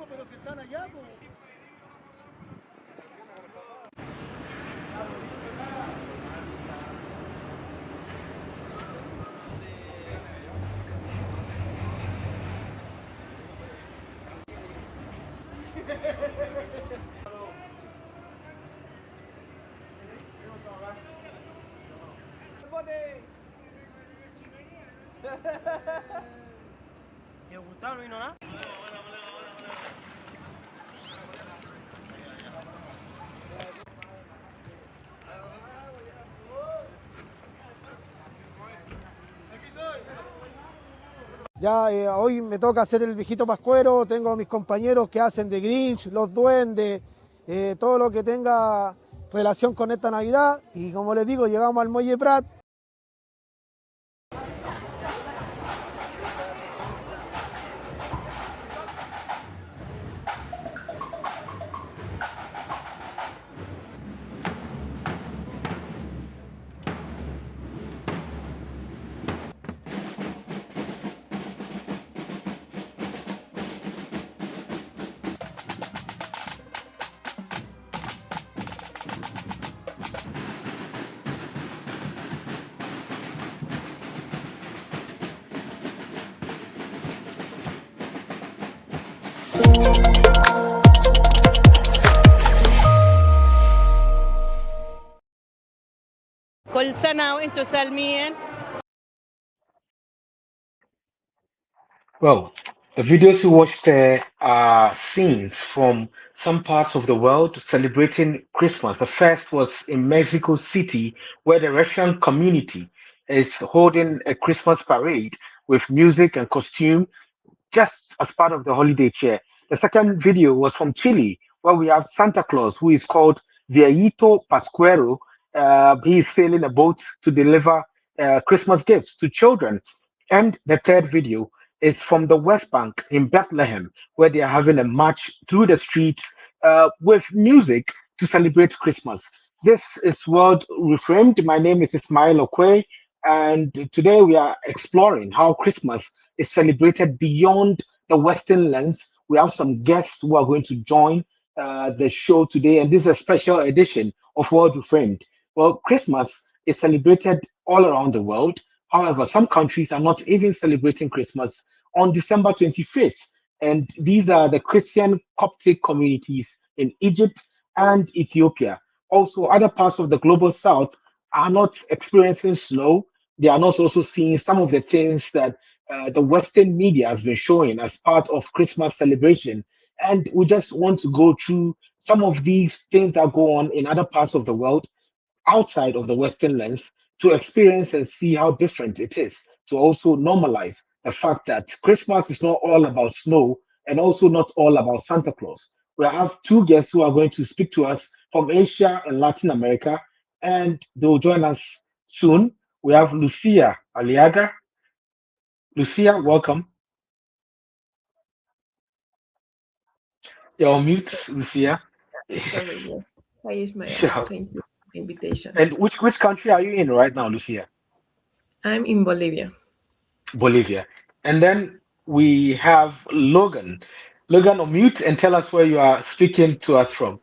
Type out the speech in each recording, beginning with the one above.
Pero que están allá, pues. ¿Te gustaron y no nada? Ya hoy me toca hacer el viejito pascuero, tengo a mis compañeros que hacen de Grinch, los duendes, todo lo que tenga relación con esta Navidad. Y como les digo, llegamos al Muelle Prat. كل سنة وانتم سالمين. Well, the videos you watched there are scenes from some parts of the world celebrating Christmas. The first was in Mexico City, where the Russian community is holding a Christmas parade with music and costume just as part of the holiday cheer. The second video was from Chile, where we have Santa Claus, who is called Viejito Pascuero. He is sailing a boat to deliver Christmas gifts to children. And the third video is from the West Bank in Bethlehem, where they are having a march through the streets with music to celebrate Christmas. This is World Reframed. My name is Ismail Okwe, and today we are exploring how Christmas is celebrated beyond the Western lens. We have some guests who are going to join the show today, and this is a special edition of World Reframed. Well, Christmas is celebrated all around the world. However, some countries are not even celebrating Christmas on December 25th. And these are the Christian Coptic communities in Egypt and Ethiopia. Also, other parts of the global south are not experiencing snow. They are not also seeing some of the things that the Western media has been showing as part of Christmas celebration. And we just want to go through some of these things that go on in other parts of the world outside of the Western lens to experience and see how different it is, to also normalize the fact that Christmas is not all about snow and also not all about Santa Claus. We have two guests who are going to speak to us from Asia and Latin America, and they will join us soon. We have Lucia Aliaga. Lucia, welcome. You're on mute, Lucia. Sorry, yes. Hi, Ismael. Sure. Thank you for the invitation. And which country are you in right now, Lucia? I'm in Bolivia. Bolivia. And then we have Logan. Logan, unmute and tell us where you are speaking to us from.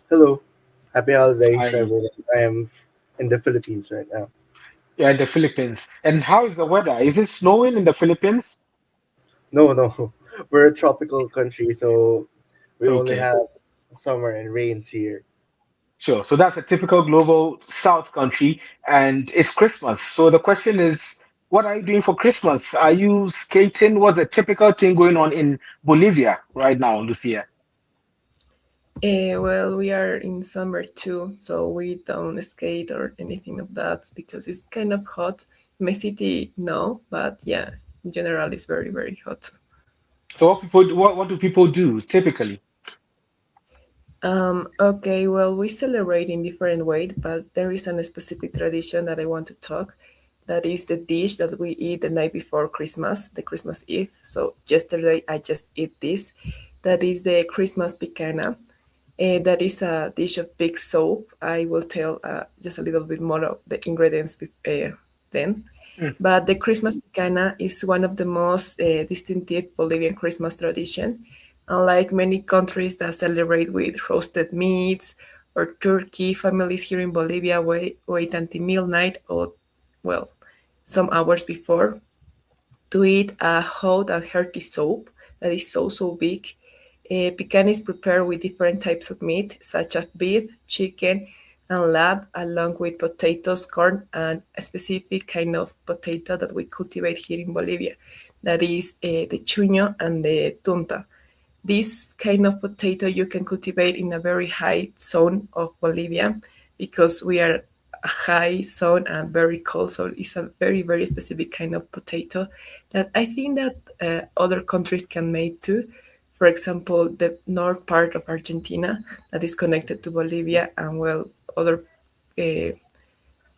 Hello. Happy holidays, Hi. everyone. I am in the Philippines right now. You're in the Philippines. And how is the weather? Is it snowing in the Philippines? No, we're a tropical country, so we only Okay. have summer and rains here. Sure. So that's a typical global South country, and it's Christmas. So the question is, what are you doing for Christmas? Are you skating? What's a typical thing going on in Bolivia right now, Lucia? Well, we are in summer too, so we don't skate or anything of that because it's kind of hot. In my city, no, but yeah, in general, it's very, very hot. So what do people do typically? Okay, well, we celebrate in different ways, but there is a specific tradition that I want to talk. That is the dish that we eat the night before Christmas, the Christmas Eve. So yesterday I just ate this. That is the Christmas picana. That is a dish of pig soup. I will tell just a little bit more of the ingredients then. Mm. But the Christmas picana is one of the most distinctive Bolivian Christmas tradition. Unlike many countries that celebrate with roasted meats or turkey, families here in Bolivia wait until midnight or, well, some hours before to eat a hot and hearty soup that is so big. Pican is prepared with different types of meat, such as beef, chicken, and lamb, along with potatoes, corn, and a specific kind of potato that we cultivate here in Bolivia, that is the chuño and the tunta. This kind of potato you can cultivate in a very high zone of Bolivia because we are a high zone and very cold. So it's a very specific kind of potato that I think that other countries can make too. For example, the north part of Argentina that is connected to Bolivia, and well, uh,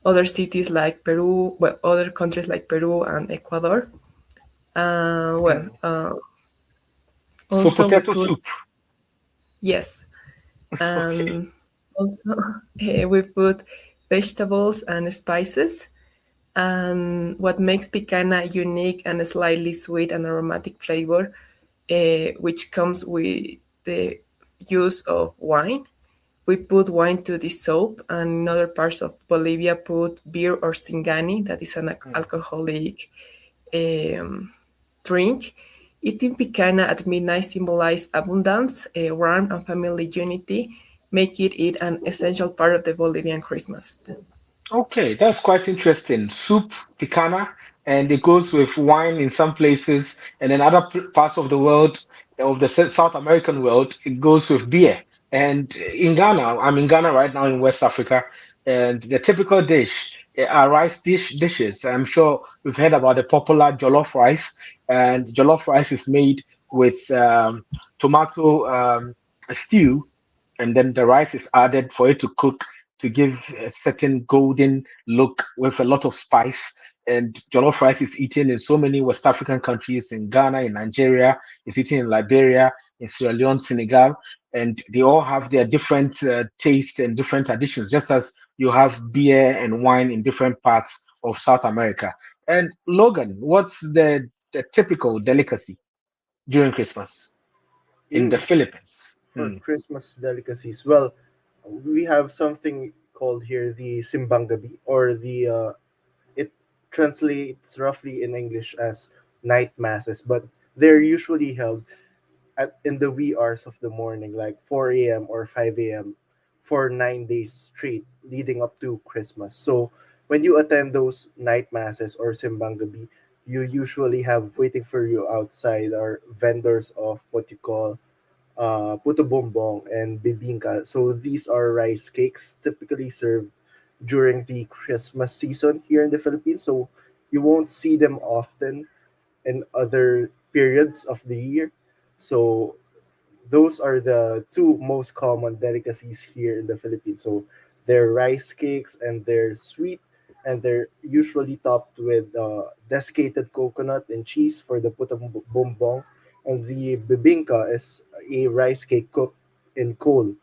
other cities like Peru, well, other countries like Peru and Ecuador. Mm. So Also we potato could, soup. yes, Okay. and also we put vegetables and spices. And what makes picana unique and slightly sweet and aromatic flavor, which comes with the use of wine. We put wine to the soup, and in other parts of Bolivia put beer or singani, that is an Mm. alcoholic um, drink. Eating picana at midnight symbolizes abundance, warmth, and family unity, making it an essential part of the Bolivian Christmas. Okay, that's quite interesting. Soup, picana, and it goes with wine in some places, and in other parts of the world, of the South American world, it goes with beer. And in Ghana, I'm in Ghana right now in West Africa, and the typical dish are dishes. I'm sure we've heard about the popular jollof rice, and jollof rice is made with tomato stew, and then the rice is added for it to cook to give a certain golden look with a lot of spice. And jollof rice is eaten in so many West African countries, in Ghana, in Nigeria, it's eaten in Liberia, in Sierra Leone, Senegal, and they all have their different tastes and different traditions, just as you have beer and wine in different parts of South America. And Logan, what's the typical delicacy during Christmas in the Mm, Philippines? for Hmm. Christmas delicacies, well, we have something called here the Simbang Gabi, or the it translates roughly in English as night masses, but they're usually held in the wee hours of the morning, like 4 a.m. or 5 a.m., for 9 days straight leading up to Christmas. So when you attend those night masses or Simbang Gabi, you usually have waiting for you outside are vendors of what you call puto bombong and bibingka. So these are rice cakes typically served during the Christmas season here in the Philippines. So you won't see them often in other periods of the year. So those are the two most common delicacies here in the Philippines. So they're rice cakes and they're sweet, and they're usually topped with desiccated coconut and cheese for the puto bumbong. And the bibingka is a rice cake cooked in coal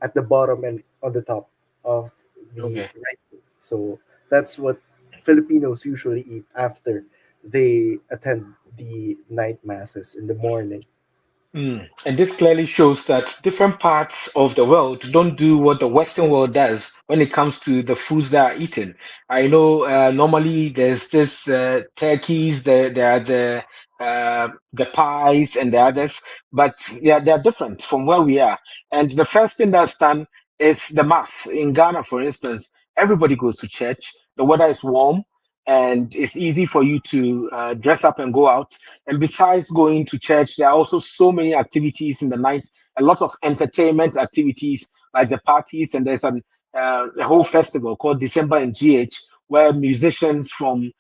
at the bottom and on the top of the Okay. rice cake. So that's what Filipinos usually eat after they attend the night masses in the morning. Mm. And this clearly shows that different parts of the world don't do what the Western world does when it comes to the foods that are eaten. I know normally there's this turkeys, there are the pies and the others, but yeah, they're different from where we are. And the first thing that's done is the mass. In Ghana, for instance, everybody goes to church. The weather is warm and it's easy for you to dress up and go out. And besides going to church, there are also so many activities in the night, a lot of entertainment activities like the parties, and there's a whole festival called December in GH where musicians from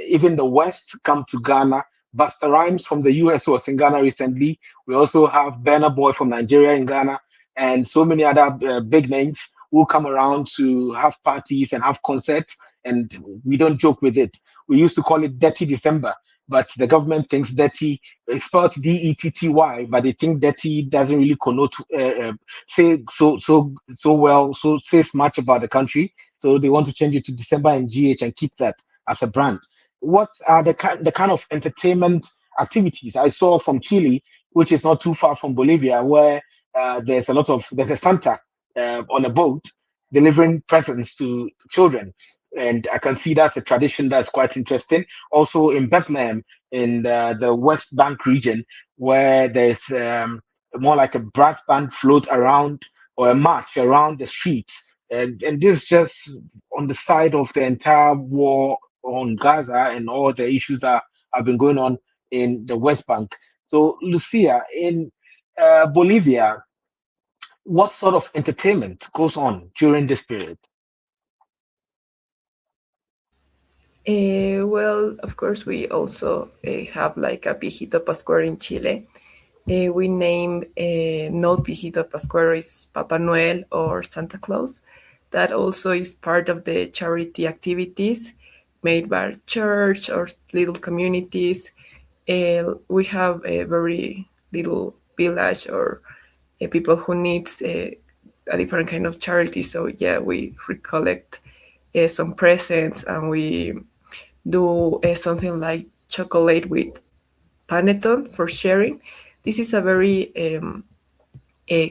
even the West come to Ghana. Busta Rhymes from the US was in Ghana recently. We also have Burna Boy from Nigeria in Ghana, and so many other big names who come around to have parties and have concerts. And we don't joke with it. We used to call it Dirty December, but the government thinks dirty it's spelled DETTY, but they think dirty doesn't really connote say so well, so says much about the country. So they want to change it to December and GH and keep that. as a brand. What are the kind of entertainment activities I saw from Chile, which is not too far from Bolivia, where there's a Santa on a boat delivering presents to children. And I can see that's a tradition that's quite interesting. Also in Bethlehem, in the West Bank region, where there's more like a brass band float around or a march around the streets. And this is just on the side of the entire war on Gaza and all the issues that have been going on in the West Bank. So, Lucia, in Bolivia, what sort of entertainment goes on during this period? Well, of course, we also have like a Viejito Pascuero in Chile. We name not Viejito Pascuero is Papa Noel or Santa Claus. That also is part of the charity activities made by church or little communities. We have a very little village or people who needs a different kind of charity. So yeah, we recollect some presents and we do something like chocolate with panettone for sharing. This is a very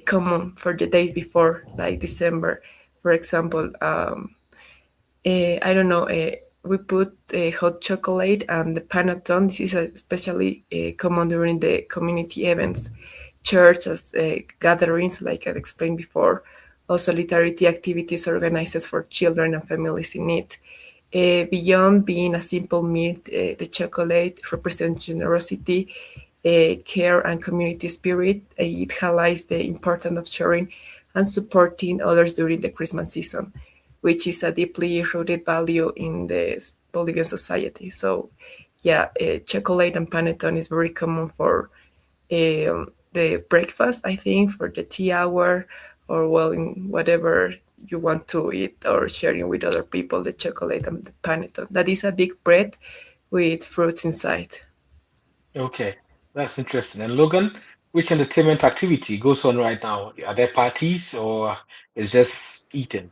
common for the days before, like December, for example. I don't know. We put hot chocolate and the panettone. This is especially common during the community events, church gatherings, like I explained before. Also, solidarity activities organized for children and families in need. Beyond being a simple meal, the chocolate represents generosity, care, and community spirit. It highlights the importance of sharing and supporting others during the Christmas season, which is a deeply rooted value in the Bolivian society. So, yeah, chocolate and panettone is very common for the breakfast, I think, for the tea hour, or well, in whatever you want to eat or sharing with other people, the chocolate and the panettone. That is a big bread with fruits inside. Okay, that's interesting. And Logan, which entertainment activity goes on right now? Are there parties or is just eating?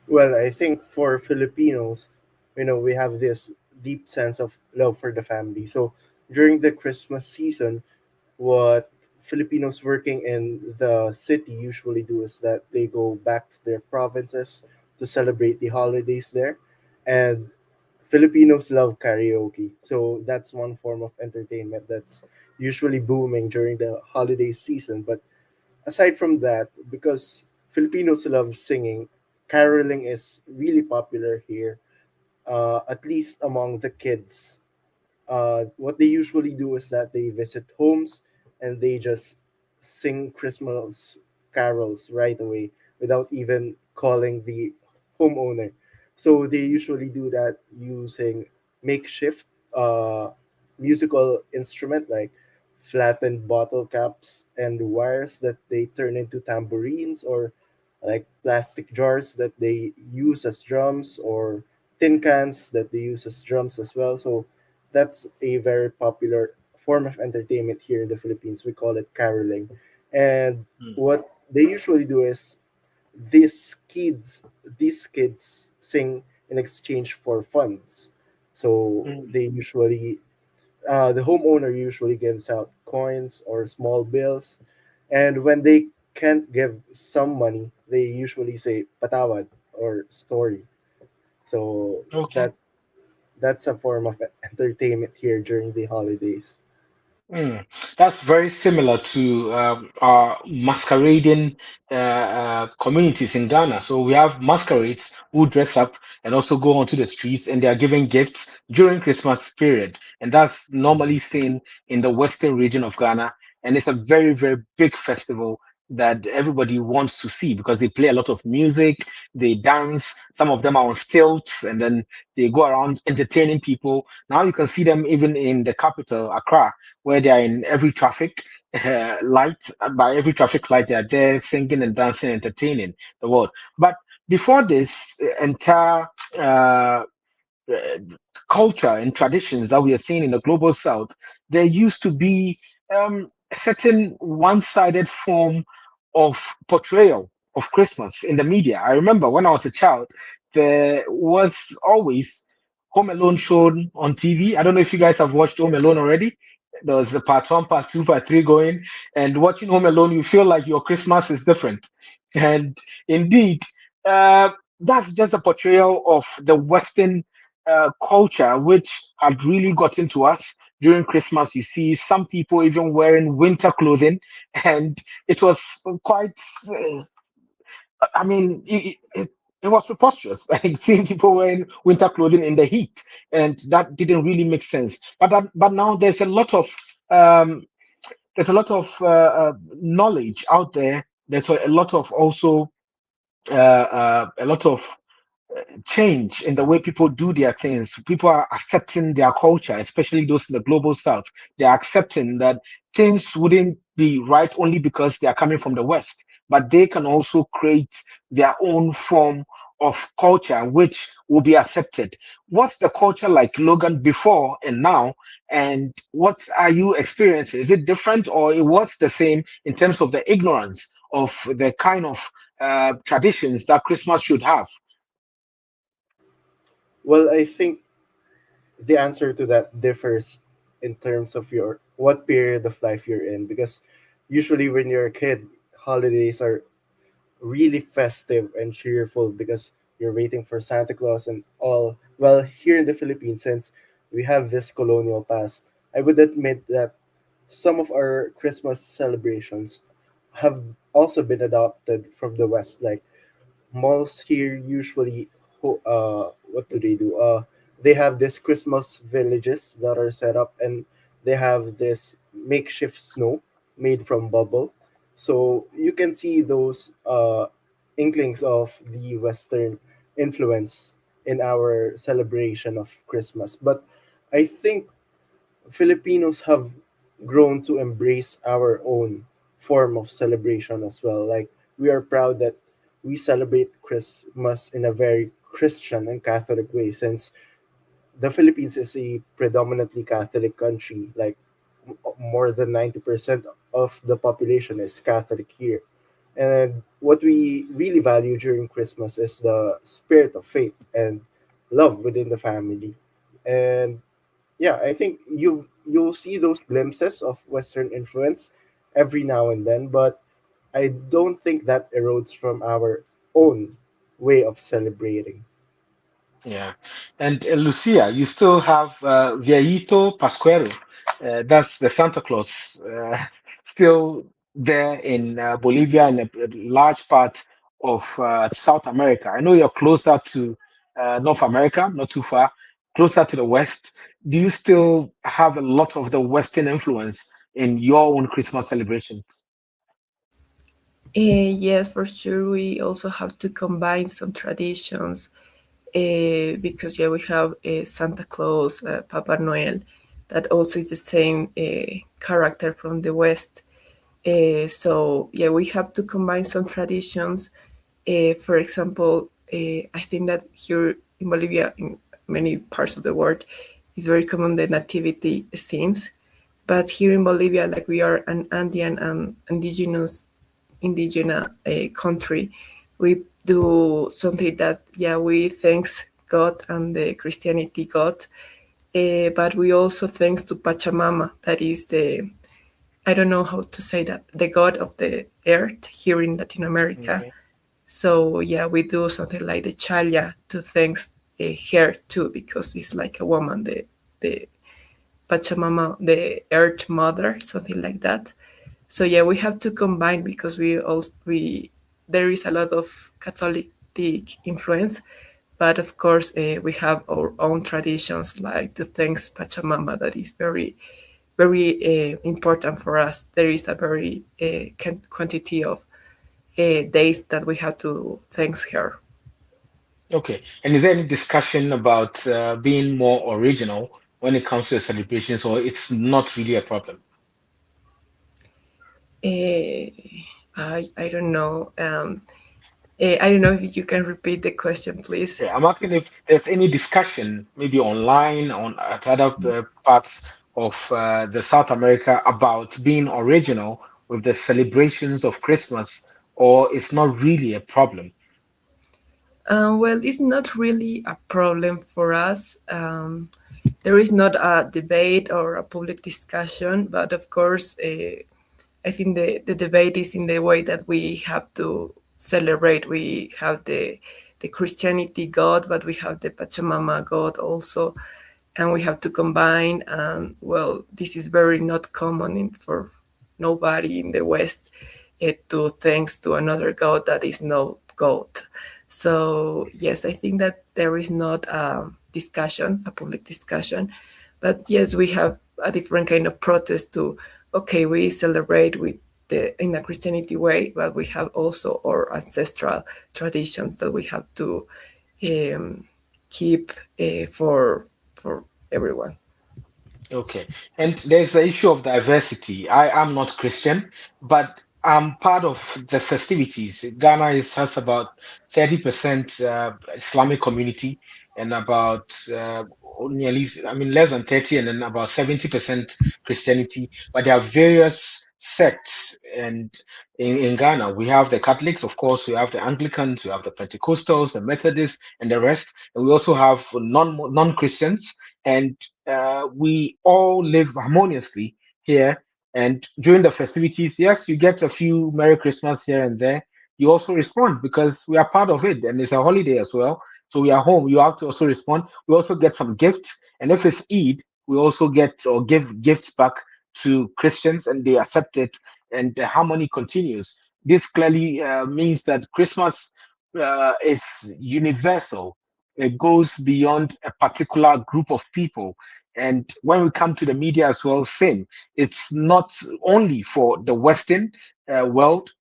Well, I think for Filipinos, we have this deep sense of love for the family. So during the Christmas season, what Filipinos working in the city usually do is that they go back to their provinces to celebrate the holidays there. And Filipinos love karaoke. So that's one form of entertainment that's usually booming during the holiday season. But aside from that, because Filipinos love singing, caroling is really popular here, at least among the kids. What they usually do is that they visit homes and they just sing Christmas carols right away without even calling the homeowner. So they usually do that using makeshift uh, musical instrument like flattened bottle caps and wires that they turn into tambourines, or like plastic jars that they use as drums, or tin cans that they use as drums as well. So that's a very popular form of entertainment here in the Philippines. We call it caroling. And Hmm. what they usually do is these kids these kids sing in exchange for funds. So Mm. they usually the homeowner usually gives out coins or small bills, and when they can't give some money, they usually say patawad or sorry. So Okay. that's a form of entertainment here during the holidays. Mm. That's very similar to our masquerading communities in Ghana. So we have masquerades who dress up and also go onto the streets and they are giving gifts during Christmas period. And that's normally seen in the western region of Ghana. And it's a very, very big festival that everybody wants to see because they play a lot of music, they dance, some of them are on stilts, and then they go around entertaining people. Now you can see them even in the capital, Accra, where they are in every traffic light. By every traffic light, they are there singing and dancing, entertaining the world. But before this entire uh, uh, culture and traditions that we are seeing in the global south, there used to be a certain one-sided form of portrayal of Christmas in the media. I remember when I was a child, there was always Home Alone shown on TV. I don't know if you guys have watched Home Alone already. There was the part one, part two, part three going, and watching Home Alone, you feel like your Christmas is different. And indeed, uh, that's just a portrayal of the Western culture, which had really gotten to us during Christmas. You see some people even wearing winter clothing, and it was quite. I mean, it was preposterous. Like seeing people wearing winter clothing in the heat, and that didn't really make sense. But now um, there's a lot of knowledge out there. There's a lot of also a lot of change in the way people do their things. People are accepting their culture, especially those in the global south. They're accepting that things wouldn't be right only because they are coming from the West, but they can also create their own form of culture which will be accepted. What's the culture like, Logan, before and now? And what are you experiencing? Is it different or it was the same in terms of the ignorance of the kind of traditions that Christmas should have? Well, I think the answer to that differs in terms of your what period of life you're in, because usually when you're a kid, holidays are really festive and cheerful because you're waiting for Santa Claus and all. Well, here in the Philippines, since we have this colonial past, I would admit that some of our Christmas celebrations have also been adopted from the West. Like malls here usually, what do they do? They have this Christmas villages that are set up, and they have this makeshift snow made from bubble, so you can see those inklings of the Western influence in our celebration of Christmas. But I think Filipinos have grown to embrace our own form of celebration as well. Like we are proud that we celebrate Christmas in a very Christian and Catholic way, since the Philippines is a predominantly Catholic country. Like more than 90% of the population is Catholic here. And what we really value during Christmas is the spirit of faith and love within the family. And yeah, I think you'll see those glimpses of Western influence every now and then, but I don't think that erodes from our own way of celebrating. Yeah. And Lucia, you still have Viejito Pascuero. That's the Santa Claus still there in Bolivia and a large part of South America. I know you're closer to North America, not too far, closer to the West. Do you still have a lot of the Western influence in your own Christmas celebrations? Yes, for sure. We also have to combine some traditions because yeah, we have Santa Claus, Papa Noel, that also is the same character from the West. So yeah, we have to combine some traditions. For example, I think that here in Bolivia, in many parts of the world, it's very common the nativity scenes. But here in Bolivia, like we are an Andean and indigenous country, we do something that yeah we thanks God and the Christianity God, but we also thanks to Pachamama, that is the I don't know how to say that the God of the earth here in Latin America. Okay. So yeah, we do something like the Chaya to thanks her too, because it's like a woman, the Pachamama, the Earth Mother, something like that. So yeah, we have to combine because we there is a lot of Catholic influence, but of course we have our own traditions like the thanks Pachamama that is very important for us. There is a very quantity of days that we have to thanks her. Okay. And is there any discussion about being more original when it comes to the celebrations, or it's not really a problem? Uh, I don't know. I don't know if you can repeat the question, please. Yeah, I'm asking if there's any discussion, maybe online on at other parts of the South America about being original with the celebrations of Christmas, or it's not really a problem. Well, it's not really a problem for us. There is not a debate or a public discussion, but of course, I think the debate is in the way that we have to celebrate. We have the Christianity God, but we have the Pachamama God also, and we have to combine. And well, this is very not common for nobody in the West to thanks to another God that is no God. So yes, I think that there is not a discussion, a public discussion, but yes, we have a different kind of protest to. Okay, we celebrate with in a Christianity way, but we have also our ancestral traditions that we have to keep for everyone. Okay. And there's the issue of diversity. I am not Christian, but I'm part of the festivities. Has about 30% Islamic community and about nearly, I mean, less than 30, and then about 70% Christianity. But there are various sects. And in Ghana, we have the Catholics, of course, we have the Anglicans, we have the Pentecostals, the Methodists, and the rest. And we also have non-Christians. And we all live harmoniously here. And during the festivities, yes, you get a few Merry Christmas here and there. You also respond because we are part of it, and it's a holiday as well. So we are home. You have to also respond. We also get some gifts, and if it's Eid, we also get or give gifts back to Christians, and they accept it, and the harmony continues. This clearly means that Christmas is universal. It goes beyond a particular group of people. And when we come to the media as well, same. It's not only for the Western world.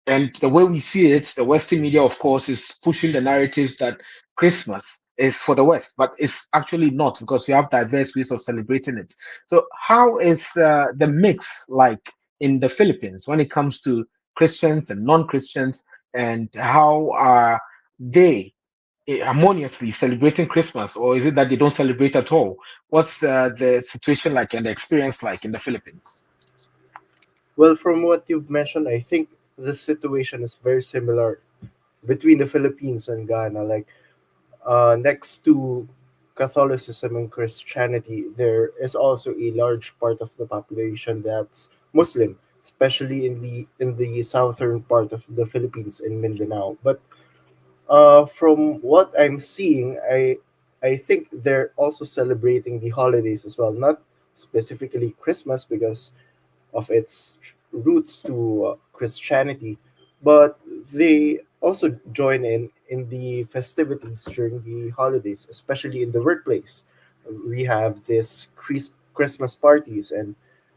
And the way we see it, the Western media, of course, is pushing the narratives that Christmas is for the West, but it's actually not because we have diverse ways of celebrating it. So, how is the mix like in the Philippines when it comes to Christians and non-Christians, and how are they harmoniously celebrating Christmas, or is it that they don't celebrate at all? What's the situation like and the experience like in the Philippines? Well, from what you've mentioned, I think the situation is very similar between the Philippines and Ghana. Like, next to Catholicism and Christianity, there is also a large part of the population that's Muslim, especially in the southern part of the Philippines in Mindanao. But from what I'm seeing, I think they're also celebrating the holidays as well, not specifically Christmas because of its roots to Christianity, but they also join in the festivities during the holidays, especially in the workplace. We have this Christmas parties, and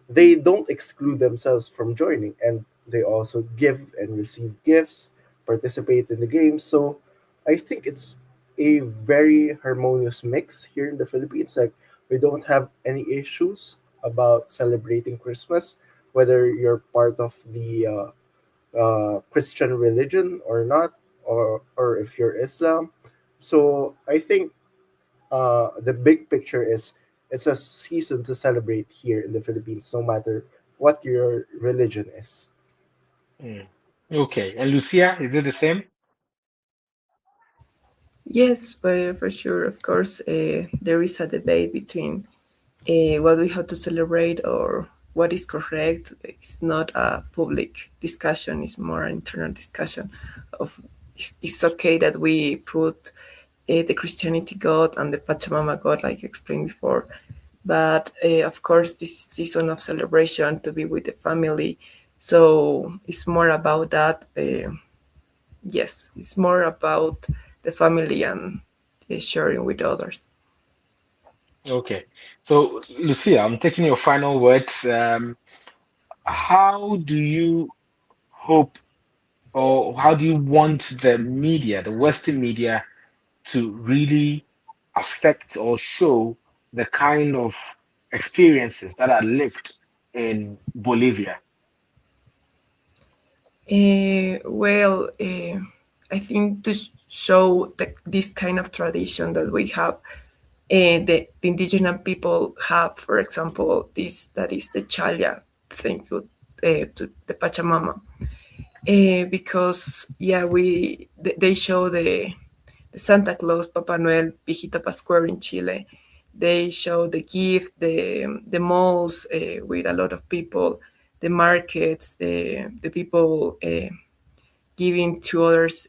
they don't exclude themselves from joining, and they also give and receive gifts, participate in the games. So I think it's a very harmonious mix here in the Philippines. Like, we don't have any issues about celebrating Christmas, whether you're part of the Christian religion or not, or if you're Islam. So I think the big picture is it's a season to celebrate here in the Philippines, no matter what your religion is. Mm. Okay. And Lucia, is it the same? Yes, for sure. Of course, there is a debate between what we have to celebrate or what is correct. It's not a public discussion, it's more an internal discussion of it's okay that we put the Christianity God and the Pachamama God, like I explained before. But of course, this season of celebration to be with the family. So it's more about that. Yes, it's more about the family and sharing with others. Okay. So, Lucia, I'm taking your final words. How do you hope, or how do you want the media, the Western media, to really affect or show the kind of experiences that are lived in Bolivia? I think to show this kind of tradition that we have, the indigenous people have, for example, this that is the chalya. Thank you to the Pachamama, because yeah, they show Santa Claus, Papa Noel, Viejita Pascuero in Chile. They show the gift, the malls with a lot of people, the markets, the people giving to others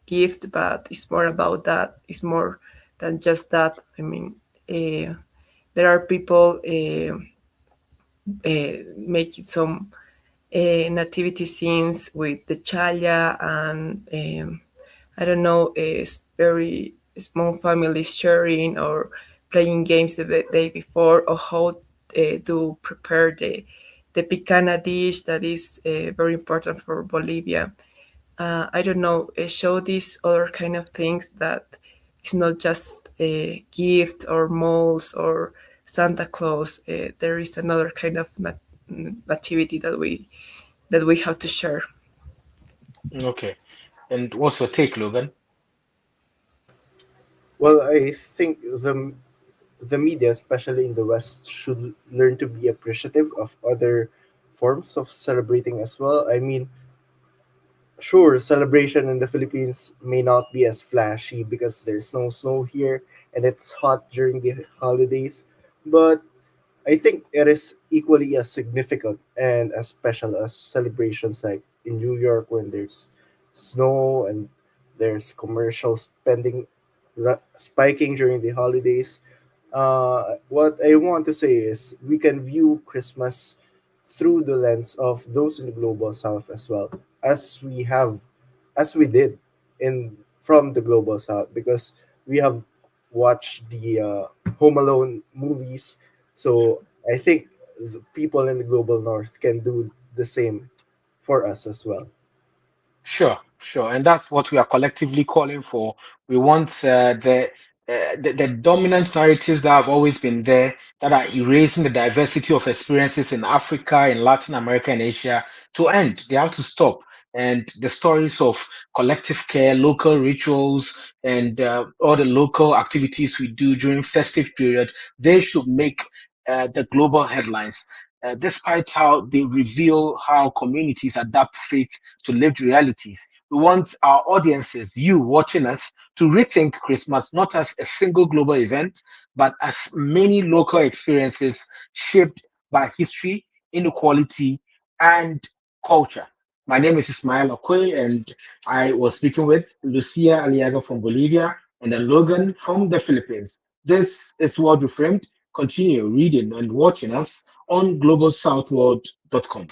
gift, but it's more about that. It's more than just that. I mean, there are people making some nativity scenes with the chaya and I don't know, very small families sharing or playing games the day before, or how to prepare the picana dish that is very important for Bolivia. I don't know, show these other kind of things that it's not just a gift or malls or Santa Claus. There is another kind of nativity that we have to share. Okay. And what's your take, Logan? Well, I think the media, especially in the West, should learn to be appreciative of other forms of celebrating as well. I mean, sure, celebration in the Philippines may not be as flashy because there's no snow here and it's hot during the holidays, but I think it is equally as significant and as special as celebrations like in New York when there's snow and there's commercial spending spiking during the holidays. What I want to say is we can view Christmas through the lens of those in the global south as well, as we have, as we did in from the global south, because we have watched the Home Alone movies. So I think the people in the global north can do the same for us as well. Sure, sure, and that's what we are collectively calling for. We want the dominant narratives that have always been there, that are erasing the diversity of experiences in Africa, in Latin America, and Asia, to end. They have to stop. And the stories of collective care, local rituals, and all the local activities we do during festive period, they should make the global headlines. Despite how they reveal how communities adapt faith to lived realities. We want our audiences, you watching us, to rethink Christmas not as a single global event, but as many local experiences shaped by history, inequality, and culture. My name is Ismail Okoye, and I was speaking with Lucia Aliaga from Bolivia and then Logan from the Philippines. This is World Reframed. Continue reading and watching us on globalsouthworld.com.